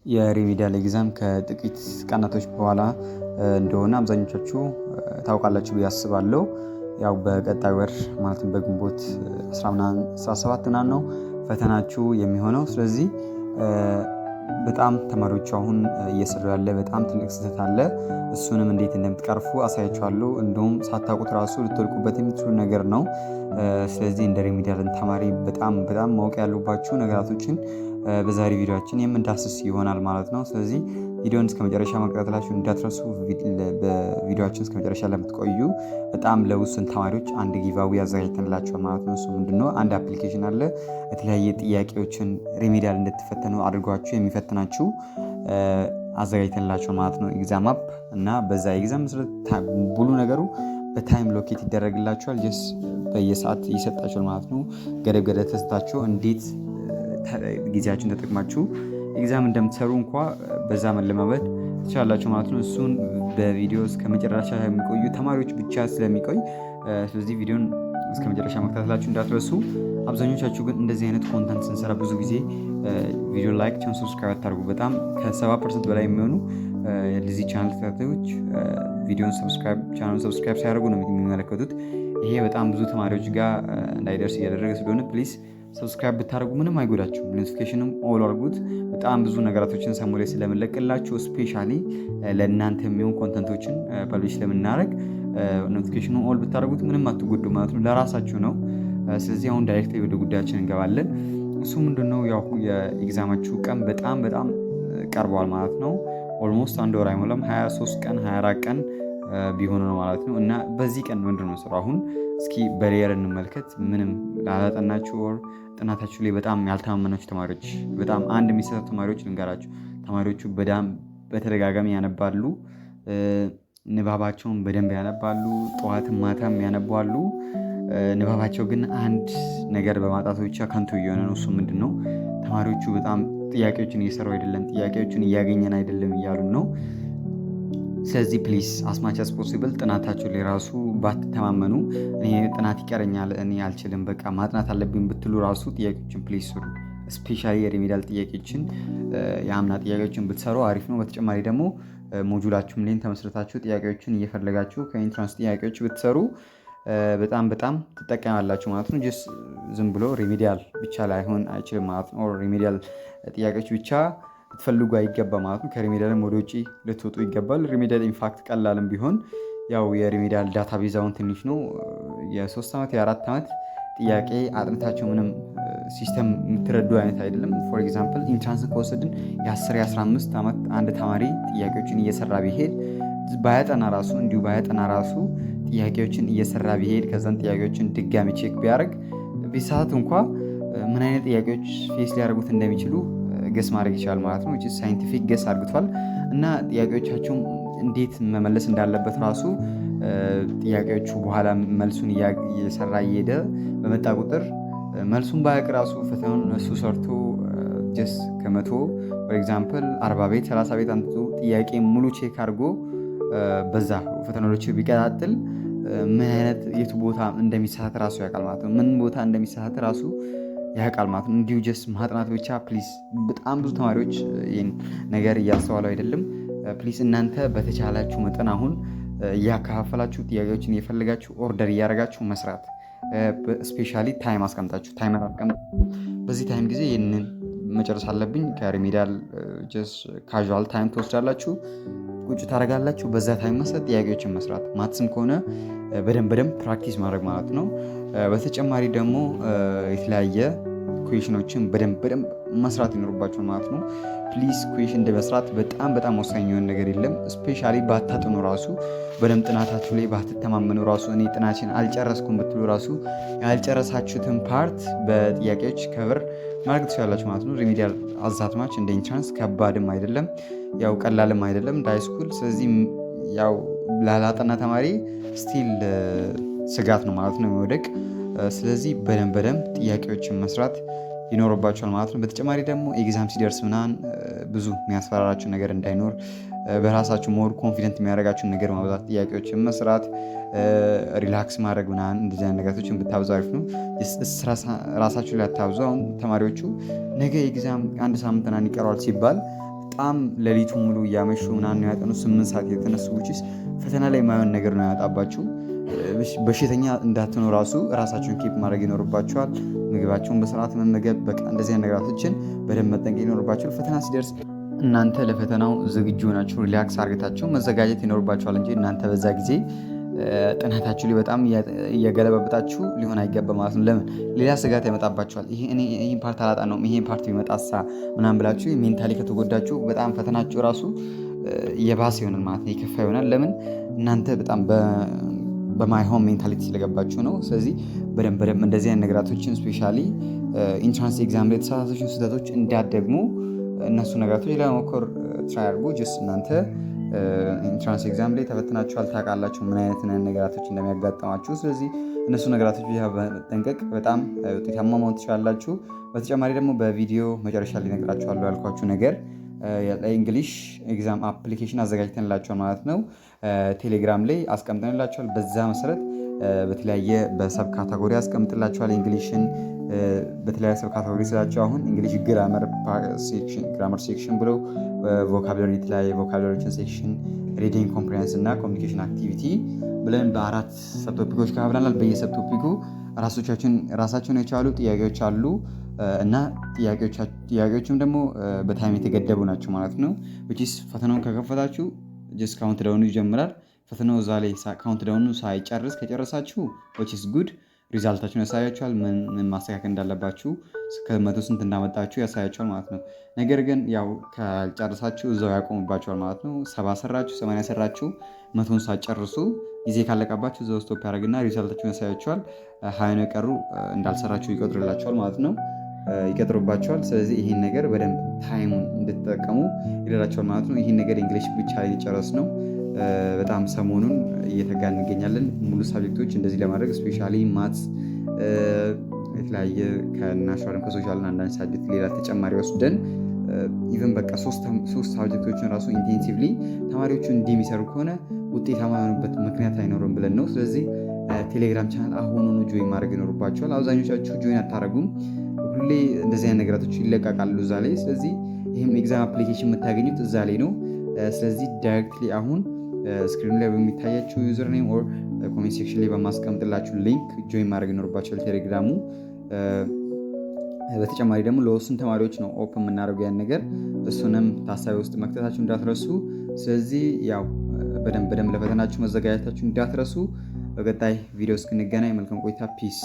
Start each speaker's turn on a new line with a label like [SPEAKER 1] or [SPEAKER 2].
[SPEAKER 1] የሪሚዲያል ኤግዛም ከጥቂት ቀናቶች በኋላ እንደሆነ አብዛኞቻችሁ ታውቃላችሁ ብዬ አስባለሁ። ያው በቀጣይ ወር ማለትም በግንቦት 17 ምናምን ነው ፈተናችሁ የሚሆነው። ስለዚህ በጣም ተማሪዎቹ አሁን እየሰሩ ያለ በጣም ትልቅ ስህተት አለ። እሱንም እንዴት እንደምትቀርፉ አሳያችኋለሁ። እንዲሁም ሳታውቁት ራሱ ልትወድቁበት የምትችሉ ነገር ነው። ስለዚህ እንደ ሪሚዲያልን ተማሪ በጣም ማወቅ ያሉባችሁ ነገራቶችን በዛሬ ቪዲዮአችን የምንዳስስ ይሆናል ማለት ነው። ስለዚህ ቪዲዮን እስከ መጨረሻ መከታተላችሁ እንዳትረሱ። በቪዲዮአችን እስከ መጨረሻ ለምትቆዩ በጣም ለውስን ተማሪዎች አንድ ጊቫዊ አዘጋጅተንላችኋል ማለት ነው። እሱ ምንድነው? አንድ አፕሊኬሽን አለ። የተለያየ ጥያቄዎችን ሪሚዲያል እንድትፈተኑ አድርጓችሁ የሚፈትናችሁ አዘጋጅተንላችኋል ማለት ነው። ኤግዛም አፕ እና በዛ ኤግዛም መሰረት ሙሉ ነገሩ በታይም ሎኬት ይደረግላችኋል። በየሰዓት ይሰጣችኋል ማለት ነው። ገደብ ተሰጣችሁ እንዴት ጊዜያችሁን ተጠቅማችሁ ኤግዛም እንደምትሰሩ እንኳ በዛ መለማመድ ትችላላችሁ ማለት ነው። እሱን በቪዲዮ እስከ መጨረሻ የሚቆዩ ተማሪዎች ብቻ ስለሚቆይ ስለዚህ ቪዲዮን እስከ መጨረሻ መከታተላችሁ እንዳትረሱ። አብዛኞቻችሁ ግን እንደዚህ አይነት ኮንተንት ስንሰራ ብዙ ጊዜ ቪዲዮ ላይክ፣ ቻናል ሰብስክራይብ አታርጉ። በጣም ከ70% በላይ የሚሆኑ ለዚህ ቻናል ተከታታዮች ቪዲዮን ቻናሉን ሰብስክራይብ ሳያደርጉ ነው የሚመለከቱት። ይሄ በጣም ብዙ ተማሪዎች ጋር እንዳይደርስ እያደረገ ስለሆነ ፕሊዝ ሰብስክራይብ ብታደርጉ ምንም አይጎዳችሁም። ኖቲፊኬሽንም ኦል አድርጉት። በጣም ብዙ ነገራቶችን ሰሞኑን ላይ ስለምንለቅላችሁ ስፔሻሊ ለእናንተ የሚሆን ኮንተንቶችን ፐብሊሽ ስለምናደርግ ኖቲፊኬሽኑ ኦል ብታደርጉት ምንም አትጎዱ ማለት ነው፣ ለራሳችሁ ነው። ስለዚህ አሁን ዳይሬክት ወደ ጉዳያችን እንገባለን። እሱ ምንድነው? ያው የኤግዛማችሁ ቀን በጣም ቀርበዋል ማለት ነው። ኦልሞስት አንድ ወር አይሞላም፣ 23 ቀን 24 ቀን ቢሆኑ ነው ማለት ነው። እና በዚህ ቀን ምንድነው ስራው? አሁን እስኪ በሌየር እንመልከት። ምንም ላላጠናችሁ ወር ጥናታችሁ ላይ በጣም ያልተማመናችሁ ተማሪዎች፣ በጣም አንድ የሚሰጡ ተማሪዎች ልንገራችሁ። ተማሪዎቹ በተደጋጋሚ ያነባሉ፣ ንባባቸውን በደንብ ያነባሉ፣ ጠዋትም ማታም ያነባሉ። ንባባቸው ግን አንድ ነገር በማጣቱ ብቻ ከንቱ እየሆነ ነው። እሱ ምንድን ነው? ተማሪዎቹ በጣም ጥያቄዎችን እየሰሩ አይደለም፣ ጥያቄዎችን እያገኘን አይደለም እያሉ ነው። ስለዚህ ፕሊስ አስማች አስ ፖሲብል ጥናታችሁ ላይ ራሱ ባትተማመኑ፣ እኔ ጥናት ይቀረኛል፣ እኔ አልችልም፣ በቃ ማጥናት አለብኝ ብትሉ ራሱ ጥያቄዎችን ፕሊስ ስሩ። ስፔሻሊ የሪሚዲያል ጥያቄዎችን የአምና ጥያቄዎችን ብትሰሩ አሪፍ ነው። በተጨማሪ ደግሞ ሞጁላችሁም ላይ ተመስርታችሁ ጥያቄዎችን እየፈለጋችሁ ከኢንትራንስ ጥያቄዎች ብትሰሩ በጣም ትጠቀማላችሁ ማለት ነው። ዝም ብሎ ሪሚዲያል ብቻ ላይሆን አይችልም ማለት ነው። ሪሚዲያል ጥያቄዎች ብቻ ልትፈልጉ አይገባ ማለት ነው። ከሪሚዲያልም ወደ ውጭ ልትወጡ ይገባል። ሪሚዲያል ኢንፋክት ቀላልም ቢሆን ያው የሪሚዲያል ዳታ ቤዛውን ትንሽ ነው። የ3 ዓመት የ4 ዓመት ጥያቄ አጥንታቸው ምንም ሲስተም የምትረዱ አይነት አይደለም። ፎር ኤግዛምፕል ኢንትራንስን ከወሰድን የ10 የ15 ዓመት አንድ ተማሪ ጥያቄዎችን እየሰራ ቢሄድ ባያጠና ራሱ ጥያቄዎችን እየሰራ ቢሄድ ከዛን ጥያቄዎችን ድጋሚ ቼክ ቢያደርግ ቢሳት እንኳ ምን አይነት ጥያቄዎች ፌስ ሊያደርጉት እንደሚችሉ ገስ ማድረግ ይችላል ማለት ነው። ሳይንቲፊክ ገስ አድርግቷል። እና ጥያቄዎቻቸውን እንዴት መመለስ እንዳለበት ራሱ ጥያቄዎቹ በኋላ መልሱን እየሰራ እየሄደ በመጣ ቁጥር መልሱን ባያውቅ ራሱ ፈተናውን እሱ ሰርቶ ከመቶ ፎር ኤግዛምፕል 40 ቤት 30 ቤት አንጥቶ ጥያቄ ሙሉ ቼክ አድርጎ በዛ ፈተናዎች ቢቀጣጥል ምን አይነት የቱ ቦታ እንደሚሳሳት ራሱ ያውቃል ማለት ነው። ምን ቦታ እንደሚሳሳት ራሱ ያውቃል ማለት ነው። እንዲሁ ማጥናት ብቻ ፕሊስ። በጣም ብዙ ተማሪዎች ይህን ነገር እያስተዋሉ አይደለም። ፕሊስ እናንተ በተቻላችሁ መጠን አሁን እያከፋፈላችሁ ጥያቄዎችን እየፈለጋችሁ ኦርደር እያደረጋችሁ መስራት። ስፔሻሊ ታይም አስቀምጣችሁ በዚህ ታይም ጊዜ ይህንን መጨረስ አለብኝ ከሪሚዲያል ካዥዋል ታይም ትወስዳላችሁ፣ ቁጭ ታደርጋላችሁ። በዛ ታይም መሰረት ጥያቄዎችን መስራት፣ ማትስም ከሆነ በደንብ ፕራክቲስ ማድረግ ማለት ነው። በተጨማሪ ደግሞ የተለያየ ኩዌሽኖችን በደንብ መስራት ይኖርባቸዋል ማለት ነው። ፕሊዝ ኩዌሽን እንደመስራት በጣም ወሳኝ የሆነ ነገር የለም። ስፔሻሊ ባታጥኑ ራሱ በደንብ ጥናታችሁ ላይ ባትተማመኑ ራሱ እኔ ጥናችን አልጨረስኩም ብትሉ ራሱ ያልጨረሳችሁትን ፓርት በጥያቄዎች ከብር ማድረግ ትችላላችሁ ማለት ነው። ሪሚዲያል አዛትማች እንደ ኢንትራንስ ከባድም አይደለም፣ ያው ቀላልም አይደለም እንደ ሃይስኩል። ስለዚህ ያው ላላጠና ተማሪ ስቲል ስጋት ነው ማለት ነው የሚወደቅ። ስለዚህ በደንብ ጥያቄዎችን መስራት ይኖርባቸዋል ማለት ነው። በተጨማሪ ደግሞ ኤግዛም ሲደርስ ምናምን ብዙ የሚያስፈራራችሁ ነገር እንዳይኖር በራሳችሁ ሞር ኮንፊደንት የሚያደርጋችሁን ነገር ማብዛት፣ ጥያቄዎችን መስራት፣ ሪላክስ ማድረግ ምናምን እንደዚህ አይነት ነገሮችን ብታብዙ አሪፍ ነው። ራሳችሁ ላይ አታብዙ። አሁን ተማሪዎቹ ነገ ኤግዛም አንድ ሳምንት ምናምን ይቀረዋል ሲባል በጣም ሌሊቱን ሙሉ እያመሹ ምናምን ያጠኑ 8 ሰዓት የተነሱ ውጪስ ፈተና ላይ የማይሆን ነገር ነው ያጣባችሁ። በሽተኛ እንዳትሆኑ ራሳችሁን ኪፕ ማድረግ ይኖርባችኋል። ምግባችሁን በስርዓት መመገብ፣ በቃ እንደዚህ አይነት ነገራቶችን በደንብ መጠንቀቅ ይኖርባችኋል። ፈተና ሲደርስ እናንተ ለፈተናው ዝግጁ ሆናችሁ ሪላክስ አድርጋችሁ መዘጋጀት ይኖርባችኋል እንጂ እናንተ በዛ ጊዜ ጥናታችሁ ላይ በጣም እየገለበበጣችሁ ሊሆን አይገባም ማለት ነው። ለምን ሌላ ስጋት ያመጣባችኋል። ይሄን ፓርት አላጠናውም ይሄን ፓርት ቢመጣሳ ምናምን ብላችሁ ሜንታሊ ከተጎዳችሁ በጣም ፈተናችሁ ራሱ የባሰ ይሆናል ማለት ነው፣ የከፋ ይሆናል። ለምን እናንተ በጣም በማይሆን ሜንታሊቲ ስለገባችሁ ነው። ስለዚህ በደንብ እንደዚህ አይነት ነገራቶችን ስፔሻሊ ኢንትራንስ ኤግዛም ላይ የተሳሳታችሁ ስህተቶች እንዳትደግሙ እነሱ ነገራቶች ለመሞከር ትራይ አድርጉ። ጀስት እናንተ ኢንትራንስ ኤግዛም ላይ ተፈትናችኋል፣ ታውቃላችሁ ምን አይነት ነገራቶች እንደሚያጋጥማችሁ። ስለዚህ እነሱ ነገራቶች በመጠንቀቅ በጣም ውጤታማ መሆን ትችላላችሁ። በተጨማሪ ደግሞ በቪዲዮ መጨረሻ ላይ እነግራችኋለሁ ያልኳችሁ ነገር ለእንግሊሽ ኤግዛም አፕሊኬሽን አዘጋጅተንላችኋል ማለት ነው። ቴሌግራም ላይ አስቀምጠንላችኋል። በዛ መሰረት በተለያየ በሰብ ካታጎሪ አስቀምጥላችኋል። እንግሊሽን በተለያየ ሰብ ካታጎሪ ስላቸው አሁን እንግሊሽ ግራመር ሴክሽን ብለው ቮካብለሪ የተለያየ ቮካብለሪዎችን ሴክሽን፣ ሪዲንግ ኮምፕሪሄንስ እና ኮሚኒኬሽን አክቲቪቲ ብለን በ4 ሰብ ቶፒኮች ከፍለናል። በየሰብ ቶፒኩ ራሳቸውን የቻሉ ጥያቄዎች አሉ እና ጥያቄዎችም ደግሞ በታይም የተገደቡ ናቸው ማለት ነው። ፈተናውን ከከፈታችሁ ጀስት ካውንት ዳውኑ ይጀምራል። ፈተናው እዛ ላይ ካውንት ዳውኑ ሳይጨርስ ከጨረሳችሁ ጉድ ሪዛልታችሁን ያሳያችኋል። ምን ማስተካከል እንዳለባችሁ ከ100 ስንት እንዳመጣችሁ ያሳያችኋል ማለት ነው። ነገር ግን ያው ካልጨረሳችሁ እዛው ያቆምባችኋል ማለት ነው። 70 ሰራችሁ 80 ሰራችሁ 100ን ሳትጨርሱ ጊዜ ካለቀባችሁ እዛው ስቶፕ ያደርግና ሪዛልታችሁን ያሳያችኋል። 20 ነው የቀሩ እንዳልሰራችሁ ይቆጥርላችኋል ማለት ነው፣ ይቀጥሩባችኋል። ስለዚህ ይህን ነገር በደንብ ታይሙን እንድትጠቀሙ ይረዳችኋል ማለት ነው። ይህን ነገር እንግሊሽ ብቻ ላይ ጨረስ ነው። በጣም ሰሞኑን እየተጋ እንገኛለን ሙሉ ሳብጀክቶች እንደዚህ ለማድረግ ስፔሻሊ ማትስ የተለያየ ከናሽናል ከሶሻል አንዳንድ ሳብጀክት ሌላ ተጨማሪ ወስደን ኢቨን በቃ 3 ሳብጀክቶችን ራሱ ኢንቴንሲቭሊ ተማሪዎቹ እንደሚሰሩ ከሆነ ውጤታማ የሆኑበት ምክንያት አይኖርም ብለን ነው። ስለዚህ ቴሌግራም ቻናል አሁኑኑ ጆይን ማድረግ ይኖርባቸዋል። አብዛኞቻችሁ ጆይን አታደርጉም። ሁሌ እንደዚህ አይነት ነገራቶች ይለቃቃሉ እዛ ላይ። ስለዚህ ይህም ኤግዛም አፕሊኬሽን የምታገኙት እዛ ላይ ነው። ስለዚህ ዳይሬክትሊ አሁን ስክሪን ላይ በሚታያችሁ ዩዘር ኔም ኦር ኮሜንት ሴክሽን ላይ በማስቀምጥላችሁ ሊንክ ጆይን ማድረግ ይኖርባቸዋል ቴሌግራሙ። በተጨማሪ ደግሞ ለወስን ተማሪዎች ነው ኦፕን የምናደርገው ያን ነገር፣ እሱንም ታሳቢ ውስጥ መክተታችሁ እንዳትረሱ። ስለዚህ ያው በደንብ ለፈተናችሁ መዘጋጀታችሁ እንዳትረሱ። በቀጣይ ቪዲዮ እስክንገናኝ መልካም ቆይታ። ፒስ